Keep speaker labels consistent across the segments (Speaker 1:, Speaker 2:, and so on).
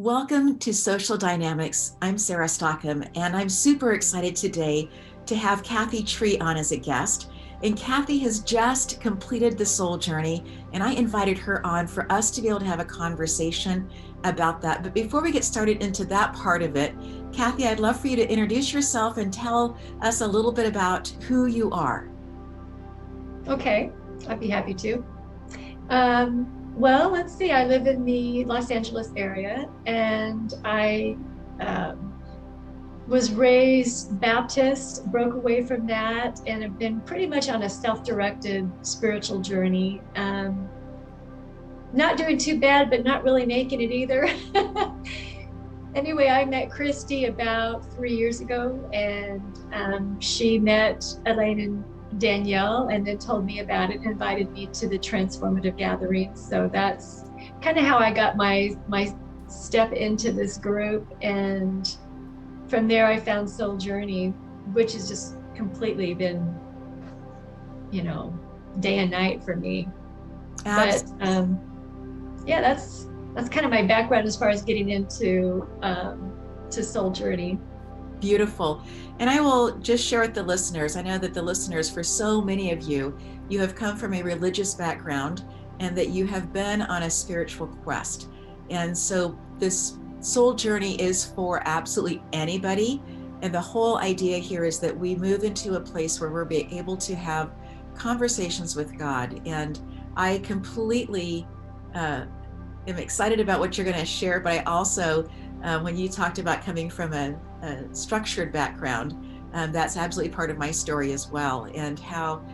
Speaker 1: Welcome to Social Dynamics. I'm Sarah Stockham, and I'm super excited today to have Kathy Tree on as a guest. And Kathy has just completed the soul journey, and I invited her on for us to be able to have a conversation about that. But before we get started into that part of it, Kathy, I'd love for you to introduce yourself and tell us a little bit about who you are.
Speaker 2: Okay, I'd be happy to. Well, let's see. I live in the Los Angeles area, and I was raised Baptist, broke away from that, and have been pretty much on a self-directed spiritual journey. Not doing too bad, but not really making it either. Anyway, I met Christy about 3 years ago, and she met Elaine and Danielle, and then told me about it, and invited me to the transformative gathering. So that's kind of how I got my step into this group, and from there I found Soul Journey, which has just completely been, day and night for me. But yeah, that's kind of my background as far as getting into to Soul Journey.
Speaker 1: Beautiful. And I will just share with the listeners, I know that the listeners, for so many of you, you have come from a religious background and that you have been on a spiritual quest. And so this soul journey is for absolutely anybody. And the whole idea here is that we move into a place where we're able to have conversations with God. And I completely am excited about what you're going to share, but I also, when you talked about coming from a structured background, that's absolutely part of my story as well, and how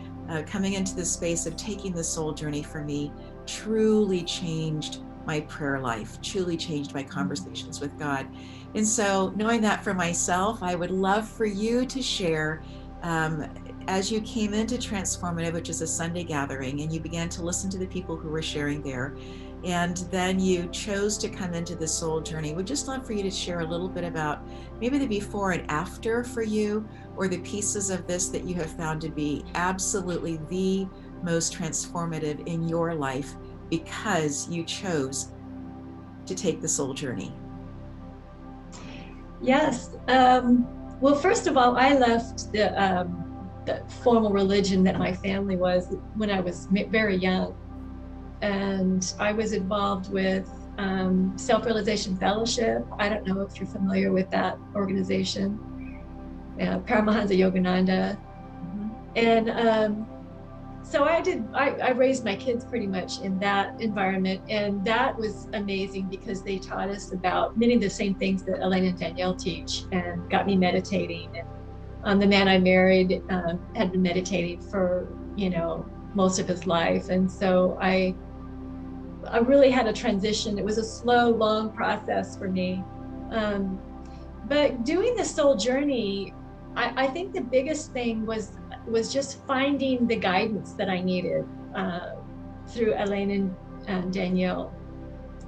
Speaker 1: coming into the space of taking the soul journey for me truly changed my prayer life, truly changed my conversations with God. And so knowing that for myself, I would love for you to share, as you came into Transformative, which is a Sunday gathering, and you began to listen to the people who were sharing there, and then you chose to come into the soul journey. We'd just love for you to share a little bit about maybe the before and after for you, or the pieces of this that you have found to be absolutely the most transformative in your life because you chose to take the soul journey.
Speaker 2: Yes. Well, first of all, I left the formal religion that my family was when I was very young. And I was involved with Self-Realization Fellowship. I don't know if you're familiar with that organization, Paramahansa Yogananda. And so I raised my kids pretty much in that environment. And that was amazing because they taught us about many of the same things that Elaine and Danielle teach, and got me meditating. And the man I married had been meditating for, most of his life. And so I really had a transition. It was a slow, long process for me. But doing the soul journey, I think the biggest thing was just finding the guidance that I needed through Elaine and Danielle.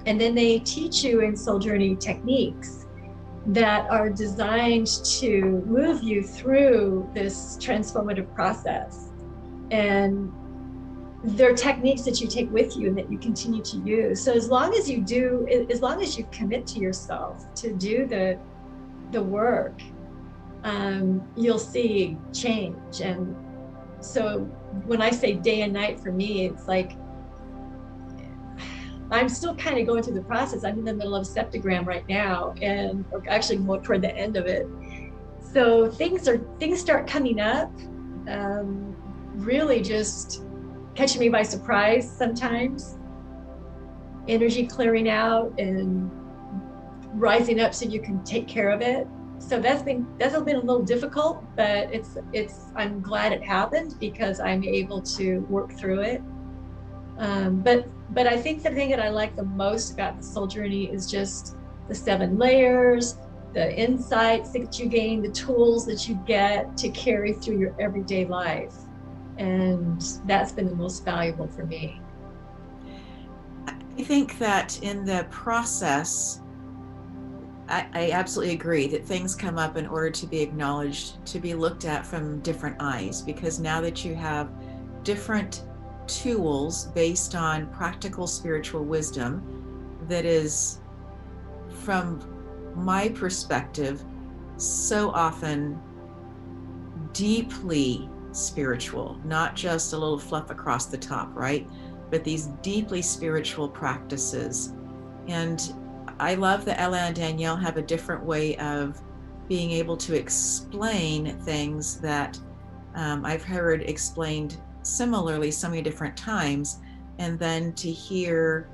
Speaker 2: And then they teach you in soul journey techniques that are designed to move you through this transformative process. And they're techniques that you take with you and that you continue to use. So as long as you commit to yourself to do the work, you'll see change. And so when I say day and night, for me, it's like I'm still kind of going through the process. I'm in the middle of Septogram right now, and actually more toward the end of it. So things start coming up, really just catching me by surprise sometimes. Energy clearing out and rising up so you can take care of it. So that's been a little difficult, but I'm glad it happened because I'm able to work through it. But I think the thing that I like the most about the soul journey is just the 7 layers, the insights that you gain, the tools that you get to carry through your everyday life. And that's been the most valuable for me.
Speaker 1: I think that in the process, I absolutely agree that things come up in order to be acknowledged, to be looked at from different eyes, because now that you have different tools based on practical spiritual wisdom that is from my perspective, so often deeply spiritual, not just a little fluff across the top, right? But these deeply spiritual practices. And I love that Ella and Danielle have a different way of being able to explain things that I've heard explained similarly so many different times, and then to hear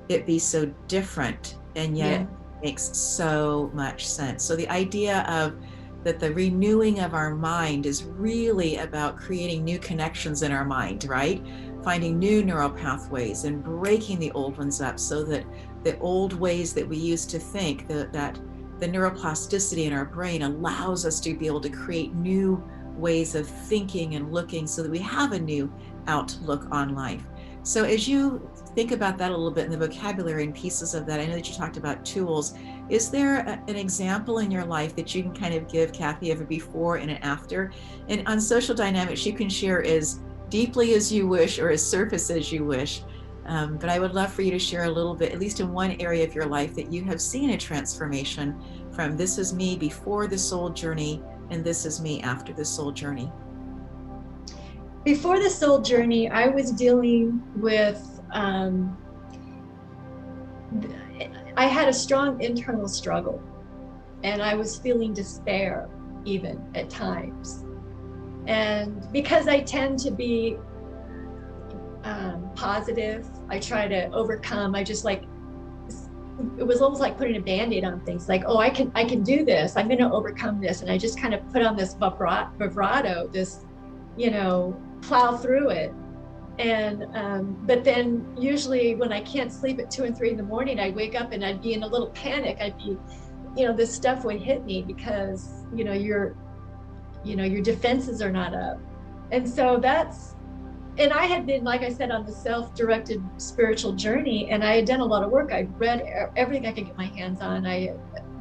Speaker 1: it be so different and yet
Speaker 2: Yeah.
Speaker 1: makes so much sense. So the idea of that the renewing of our mind is really about creating new connections in our mind, right? Finding new neural pathways and breaking the old ones up so that the old ways that we used to think, that the neuroplasticity in our brain allows us to be able to create new ways of thinking and looking so that we have a new outlook on life. So as you think about that a little bit in the vocabulary and pieces of that, I know that you talked about tools. Is there an example in your life that you can kind of give, Kathy, of a before and an after? And on social dynamics, you can share as deeply as you wish or as surface as you wish. But I would love for you to share a little bit, at least in one area of your life, that you have seen a transformation from this is me before the soul journey and this is me after the soul journey.
Speaker 2: Before the soul journey, I was dealing with, I had a strong internal struggle, and I was feeling despair even at times. And because I tend to be positive, I try to overcome. I just like, it was almost like putting a Band-Aid on things, like, oh, I can do this, I'm going to overcome this. And I just kind of put on this vibrato, this, plow through it. And but then usually when I can't sleep at 2 and 3 in the morning, I'd wake up and I'd be in a little panic. I'd be, this stuff would hit me because your defenses are not up. And so and I had been, like I said, on the self-directed spiritual journey, and I had done a lot of work. I'd read everything I could get my hands on. I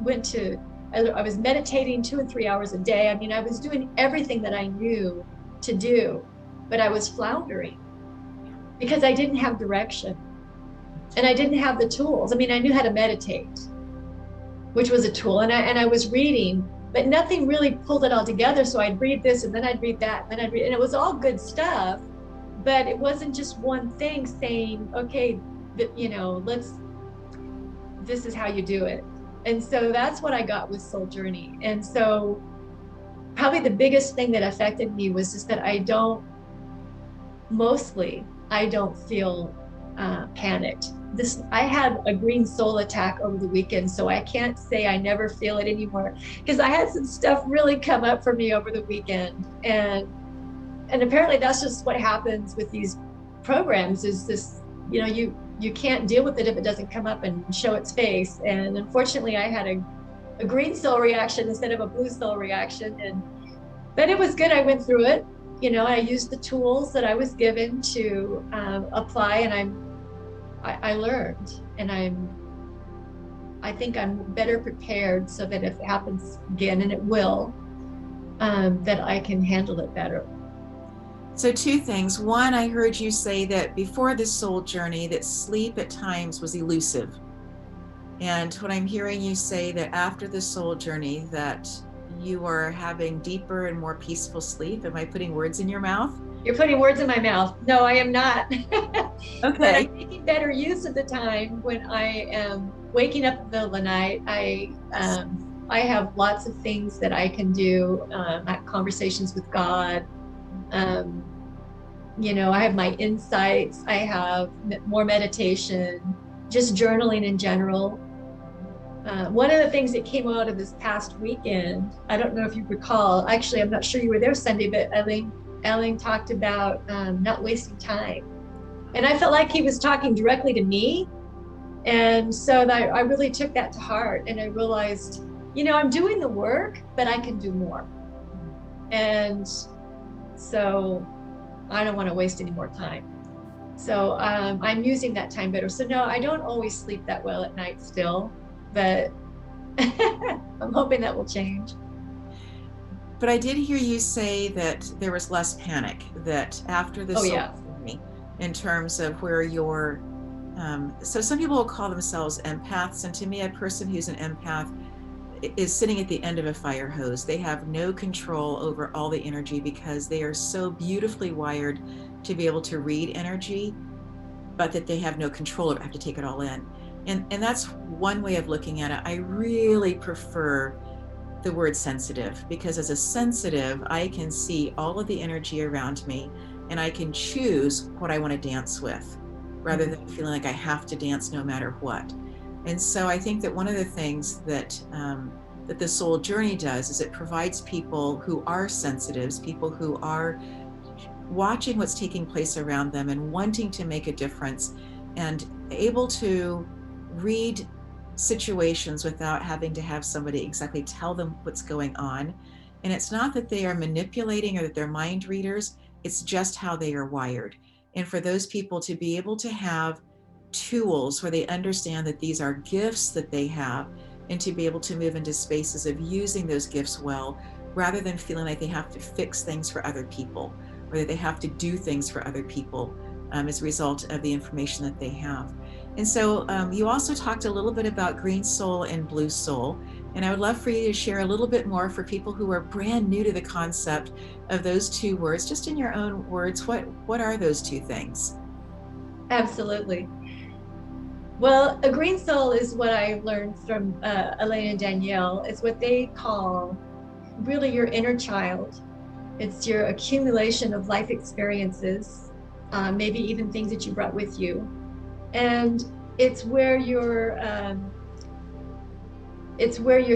Speaker 2: was meditating 2 and 3 hours a day. I mean, I was doing everything that I knew to do, but I was floundering because I didn't have direction and I didn't have the tools. I mean, I knew how to meditate, which was a tool, and I was reading, but nothing really pulled it all together. So I'd read this and then I'd read that, and then I'd read, and it was all good stuff, but it wasn't just one thing saying, okay, this is how you do it. And so that's what I got with Soul Journey. And so probably the biggest thing that affected me was just that I don't feel panicked. I had a green soul attack over the weekend, so I can't say I never feel it anymore, because I had some stuff really come up for me over the weekend. And apparently that's just what happens with these programs, is this, you can't deal with it if it doesn't come up and show its face. And unfortunately I had a green soul reaction instead of a blue soul reaction. But it was good. I went through it. I used the tools that I was given to apply, and I learned, and I think I'm better prepared so that if it happens again, and it will, that I can handle it better.
Speaker 1: So 2 things. One, I heard you say that before the soul journey, that sleep at times was elusive. And what I'm hearing you say, that after the soul journey, that you are having deeper and more peaceful sleep. Am I putting words in your mouth?
Speaker 2: You're putting words in my mouth. No, I am not.
Speaker 1: Okay.
Speaker 2: But I'm making better use of the time when I am waking up in the middle of the night. I have lots of things that I can do, conversations with God. I have my insights. I have more meditation, just journaling in general. One of the things that came out of this past weekend, I don't know if you recall, actually, I'm not sure you were there Sunday, but Eileen talked about not wasting time. And I felt like he was talking directly to me. And so I really took that to heart, and I realized, I'm doing the work, but I can do more. And so I don't want to waste any more time. So I'm using that time better. So no, I don't always sleep that well at night still, but I'm hoping that will change.
Speaker 1: But I did hear you say that there was less panic, that after the soul journey, in terms of where your So some people will call themselves empaths, and to me, a person who's an empath is sitting at the end of a fire hose. They have no control over all the energy because they are so beautifully wired to be able to read energy, but that they have no control over it, have to take it all in. And that's one way of looking at it. I really prefer the word sensitive, because as a sensitive, I can see all of the energy around me and I can choose what I want to dance with rather than feeling like I have to dance no matter what. And so I think that one of the things that that the soul journey does is it provides people who are sensitives, people who are watching what's taking place around them and wanting to make a difference and able to read situations without having to have somebody exactly tell them what's going on. And it's not that they are manipulating or that they're mind readers, it's just how they are wired. And for those people to be able to have tools where they understand that these are gifts that they have, and to be able to move into spaces of using those gifts well, rather than feeling like they have to fix things for other people or that they have to do things for other people as a result of the information that they have. And so you also talked a little bit about green soul and blue soul. And I would love for you to share a little bit more for people who are brand new to the concept of those two words, just in your own words. What are those two things?
Speaker 2: Absolutely. Well, a green soul is what I learned from Elaine and Danielle. It's what they call really your inner child. It's your accumulation of life experiences, maybe even things that you brought with you. And it's where your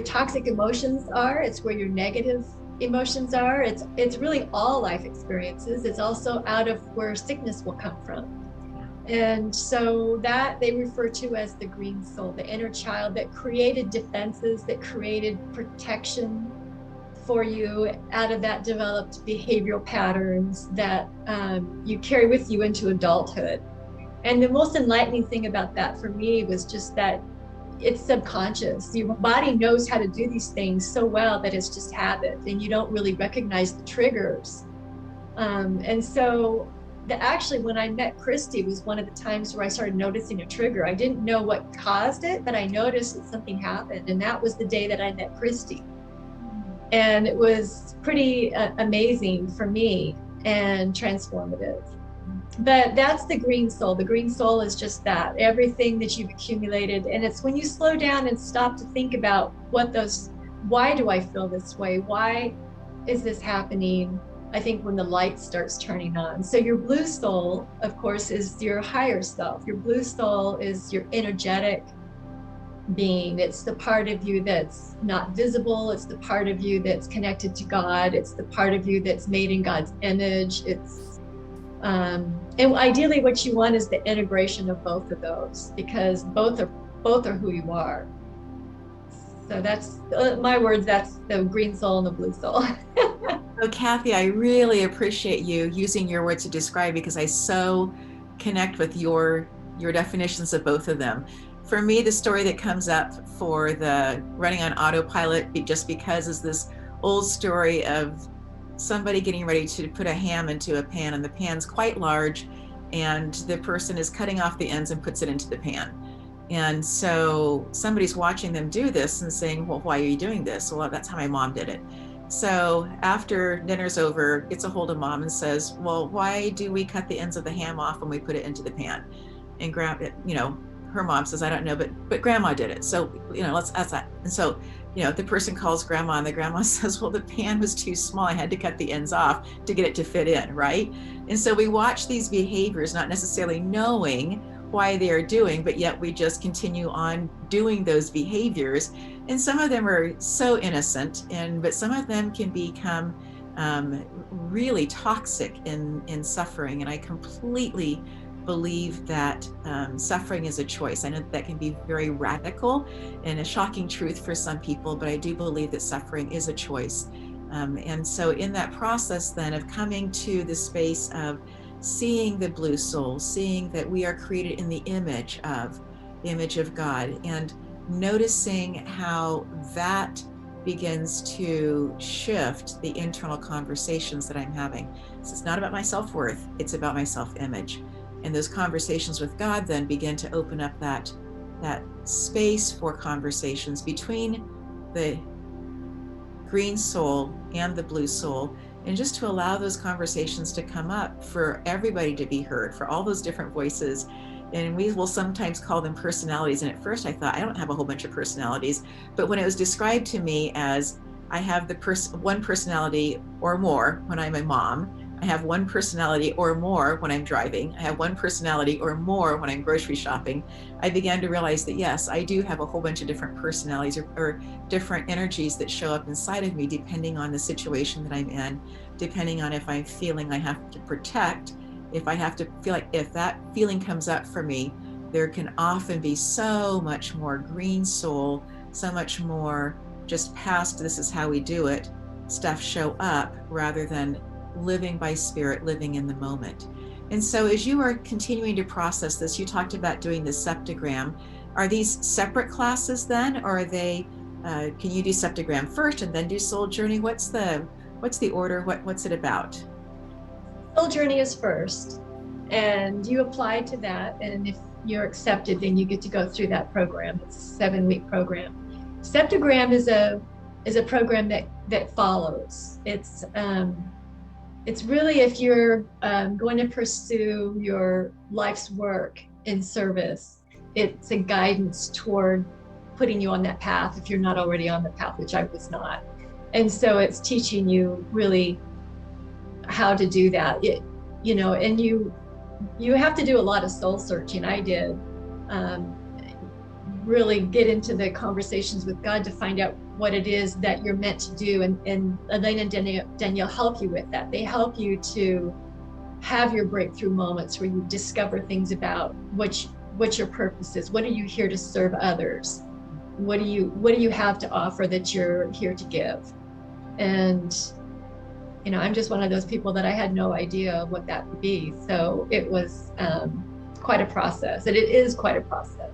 Speaker 2: toxic emotions are. It's where your negative emotions are. It's really all life experiences. It's also out of where sickness will come from. And so that they refer to as the green soul, the inner child that created defenses, that created protection for you. Out of that developed behavioral patterns that you carry with you into adulthood. And the most enlightening thing about that for me was just that it's subconscious. Your body knows how to do these things so well that it's just habit, and you don't really recognize the triggers. And so actually, when I met Christy was one of the times where I started noticing a trigger. I didn't know what caused it, but I noticed that something happened. And that was the day that I met Christy. And it was pretty amazing for me and transformative. But that's the green soul. The green soul is just that, everything that you've accumulated. And it's when you slow down and stop to think about why do I feel this way? Why is this happening? I think when the light starts turning on. So your blue soul, of course, is your higher self. Your blue soul is your energetic being. It's the part of you that's not visible. It's the part of you that's connected to God. It's the part of you that's made in God's image. And ideally what you want is the integration of both of those, because both are who you are. So that's my words, that's the green soul and the blue soul.
Speaker 1: So Kathy, I really appreciate you using your words to describe, because I so connect with your definitions of both of them. For me, the story that comes up for the running on autopilot just because is this old story of somebody getting ready to put a ham into a pan, and the pan's quite large, and the person is cutting off the ends and puts it into the pan. And so somebody's watching them do this and saying, well, why are you doing this? Well, that's how my mom did it. So after dinner's over, gets a hold of mom and says, well, why do we cut the ends of the ham off when we put it into the pan? And her mom says, I don't know, but grandma did it. So, that's that. And so, the person calls grandma, and the grandma says, well, the pan was too small. I had to cut the ends off to get it to fit in, right? And so we watch these behaviors, not necessarily knowing why they are doing, but yet we just continue on doing those behaviors. And some of them are so innocent, but some of them can become really toxic in suffering. And I completely believe that suffering is a choice. I know that can be very radical and a shocking truth for some people, but I do believe that suffering is a choice. And so in that process then of coming to the space of seeing the blue soul, seeing that we are created in the image of God, and noticing how that begins to shift the internal conversations that I'm having. So it's not about my self-worth, it's about my self-image. And those conversations with God then begin to open up that space for conversations between the green soul and the blue soul, and just to allow those conversations to come up for everybody to be heard, for all those different voices. And we will sometimes call them personalities. And at first I thought, I don't have a whole bunch of personalities. But when it was described to me as I have one personality or more when I'm a mom, I have one personality or more when I'm driving, I have one personality or more when I'm grocery shopping, I began to realize that yes, I do have a whole bunch of different personalities or different energies that show up inside of me, depending on the situation that I'm in, depending on if I'm feeling I have to protect, if I have to feel like, if that feeling comes up for me, there can often be so much more green soul, so much more just past this is how we do it stuff show up, rather than living by spirit, living in the moment. And so as you are continuing to process this, you talked about doing the Septogram. Are these separate classes then, or are they, can you do Septogram first and then do Soul Journey? What's the order? What's it about?
Speaker 2: Soul Journey is first, and you apply to that. And if you're accepted, then you get to go through that program. It's a 7-week program. Septogram is a program that follows. It's really, if you're going to pursue your life's work in service, it's a guidance toward putting you on that path if you're not already on the path, which I was not. And so it's teaching you really how to do that. And you have to do a lot of soul searching. I did. Really get into the conversations with God to find out what it is that you're meant to do. And Elaine and Danielle help you with that. They help you to have your breakthrough moments where you discover things about what your purpose is. What are you here to serve others? What do you have to offer that you're here to give? And I'm just one of those people that I had no idea what that would be. So it was quite a process, and it is quite a process.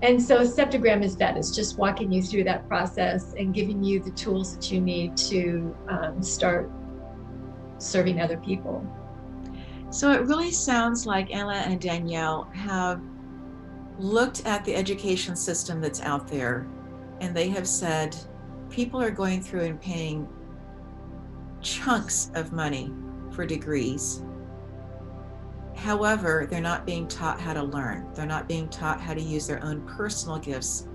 Speaker 2: And so Septogram is that. It's just walking you through that process and giving you the tools that you need to start serving other people.
Speaker 1: So it really sounds like Ella and Danielle have looked at the education system that's out there, and they have said people are going through and paying chunks of money for degrees. However, they're not being taught how to learn. They're not being taught how to use their own personal gifts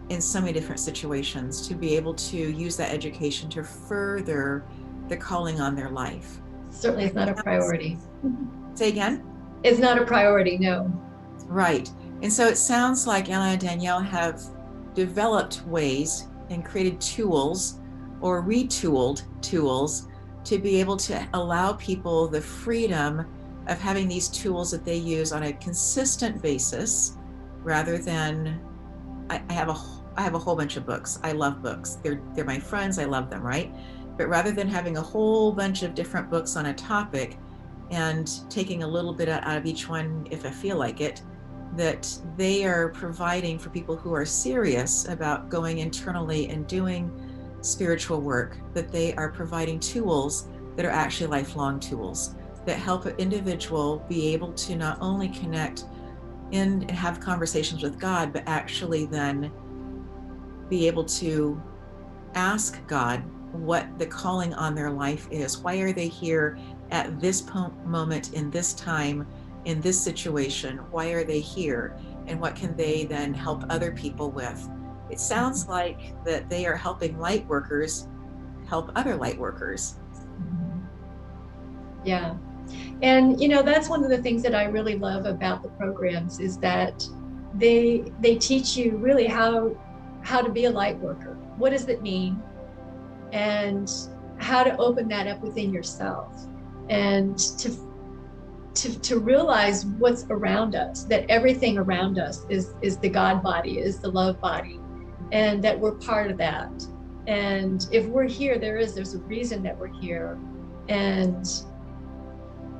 Speaker 1: in so many different situations to be able to use that education to further the calling on their life.
Speaker 2: Certainly it's not a priority.
Speaker 1: Say again?
Speaker 2: It's not a priority, no.
Speaker 1: Right. And so it sounds like Ella and Danielle have developed ways and created tools or retooled tools to be able to allow people the freedom of having these tools that they use on a consistent basis, rather than I have a whole bunch of books. I love books. They're my friends. I love them, right? But rather than having a whole bunch of different books on a topic and taking a little bit out of each one if I feel like it, that they are providing for people who are serious about going internally and doing spiritual work, that they are providing tools that are actually lifelong tools that help an individual be able to not only connect in and have conversations with God, but actually then be able to ask God what the calling on their life is. Why are they here at this moment, in this time, in this situation? Why are they here? And what can they then help other people with? It sounds like that they are helping light workers help other light workers.
Speaker 2: Yeah. And, that's one of the things that I really love about the programs is that they teach you really how to be a light worker. What does it mean? And how to open that up within yourself, and to realize what's around us, that everything around us is the God body, is the love body, and that we're part of that. And if we're here, there's a reason that we're here. And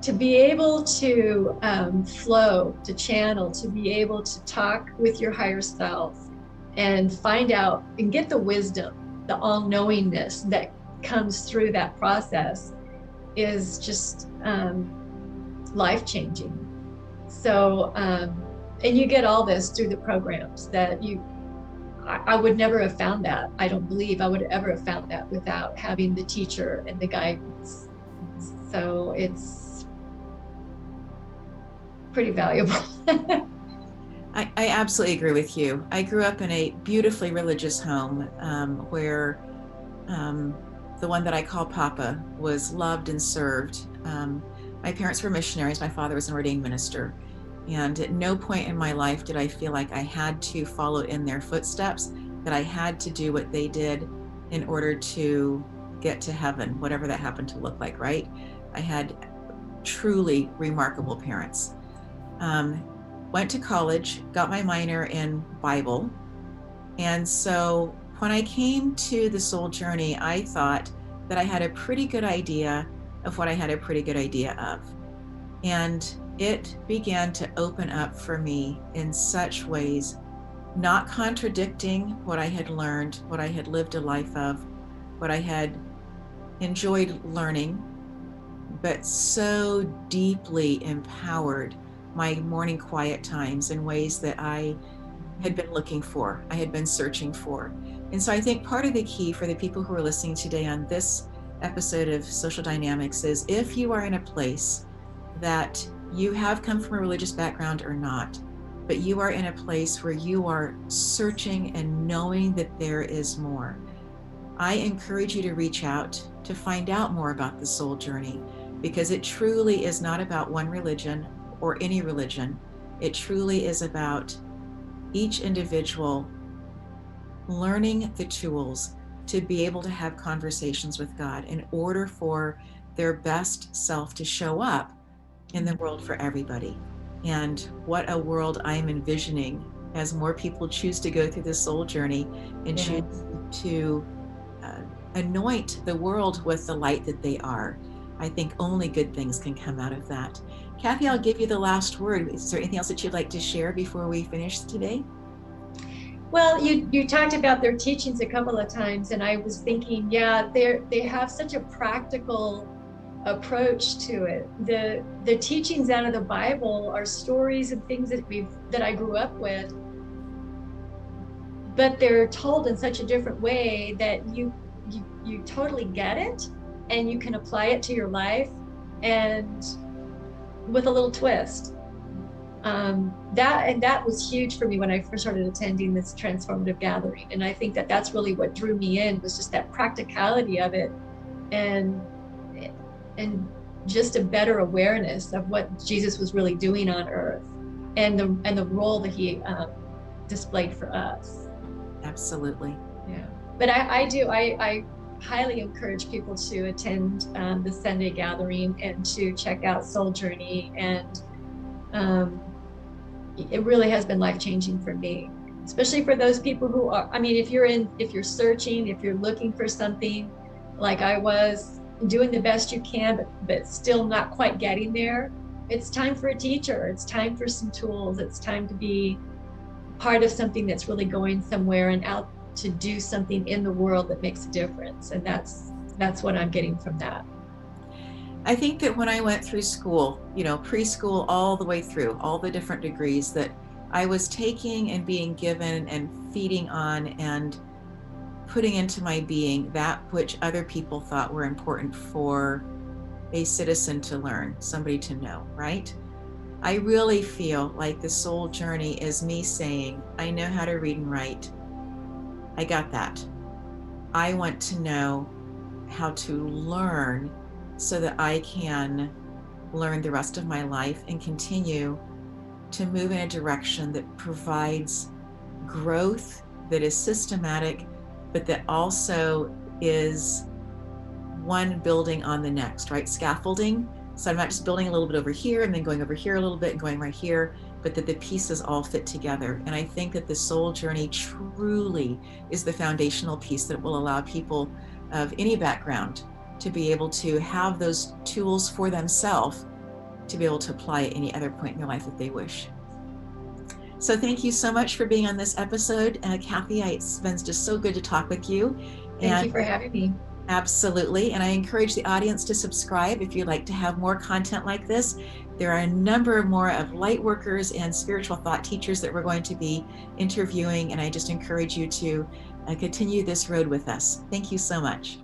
Speaker 2: to be able to flow, to channel, to be able to talk with your higher self and find out and get the wisdom, the all-knowingness that comes through that process is just life-changing. So, and you get all this through the programs that I would never have found that. I don't believe I would ever have found that without having the teacher and the guidance. So it's pretty valuable.
Speaker 1: I absolutely agree with you. I grew up in a beautifully religious home where the one that I call Papa was loved and served. My parents were missionaries. My father was an ordained minister. And at no point in my life did I feel like I had to follow in their footsteps, that I had to do what they did in order to get to heaven, whatever that happened to look like, right? I had truly remarkable parents. Went to college, got my minor in Bible. And so when I came to the soul journey, I thought that I had a pretty good idea of what I had a pretty good idea of. And it began to open up for me in such ways, not contradicting what I had learned, what I had lived a life of, what I had enjoyed learning, but so deeply empowered my morning quiet times in ways that I had been looking for, I had been searching for. And so I think part of the key for the people who are listening today on this episode of Social Dynamics is, if you are in a place that you have come from a religious background or not, but you are in a place where you are searching and knowing that there is more, I encourage you to reach out to find out more about the soul journey, because it truly is not about one religion or any religion. It truly is about each individual learning the tools to be able to have conversations with God in order for their best self to show up in the world for everybody. And what a world I'm envisioning as more people choose to go through the soul journey and choose to anoint the world with the light that they are. I think only good things can come out of that. Kathy, I'll give you the last word. Is there anything else that you'd like to share before we finish today?
Speaker 2: Well, you talked about their teachings a couple of times, and I was thinking, yeah, they have such a practical approach to it. The teachings out of the Bible are stories and things that I grew up with, but they're told in such a different way that you totally get it, and you can apply it to your life, and with a little twist. That was huge for me when I first started attending this transformative gathering. And I think that that's really what drew me in, was just that practicality of it, and just a better awareness of what Jesus was really doing on earth, and the role that he displayed for us.
Speaker 1: Absolutely.
Speaker 2: Yeah. But I highly encourage people to attend the Sunday gathering and to check out Soul Journey. And it really has been life-changing for me, especially for those people who are, I mean, if you're searching, if you're looking for something, like I was, doing the best you can, but still not quite getting there, it's time for a teacher. It's time for some tools. It's time to be part of something that's really going somewhere and out to do something in the world that makes a difference. And that's what I'm getting from that.
Speaker 1: I think that when I went through school, preschool all the way through, all the different degrees that I was taking and being given and feeding on and putting into my being that which other people thought were important for a citizen to learn, somebody to know, right? I really feel like the soul journey is me saying, I know how to read and write. I got that. I want to know how to learn so that I can learn the rest of my life and continue to move in a direction that provides growth, that is systematic, but that also is one building on the next, right? Scaffolding. So I'm not just building a little bit over here and then going over here a little bit and going right here, but that the pieces all fit together. And I think that the soul journey truly is the foundational piece that will allow people of any background to be able to have those tools for themselves to be able to apply at any other point in their life that they wish. So thank you so much for being on this episode. Kathy, it's been just so good to talk with you.
Speaker 2: Thank you for having me.
Speaker 1: Absolutely. And I encourage the audience to subscribe if you'd like to have more content like this. There are a number more of light workers and spiritual thought teachers that we're going to be interviewing. And I just encourage you to continue this road with us. Thank you so much.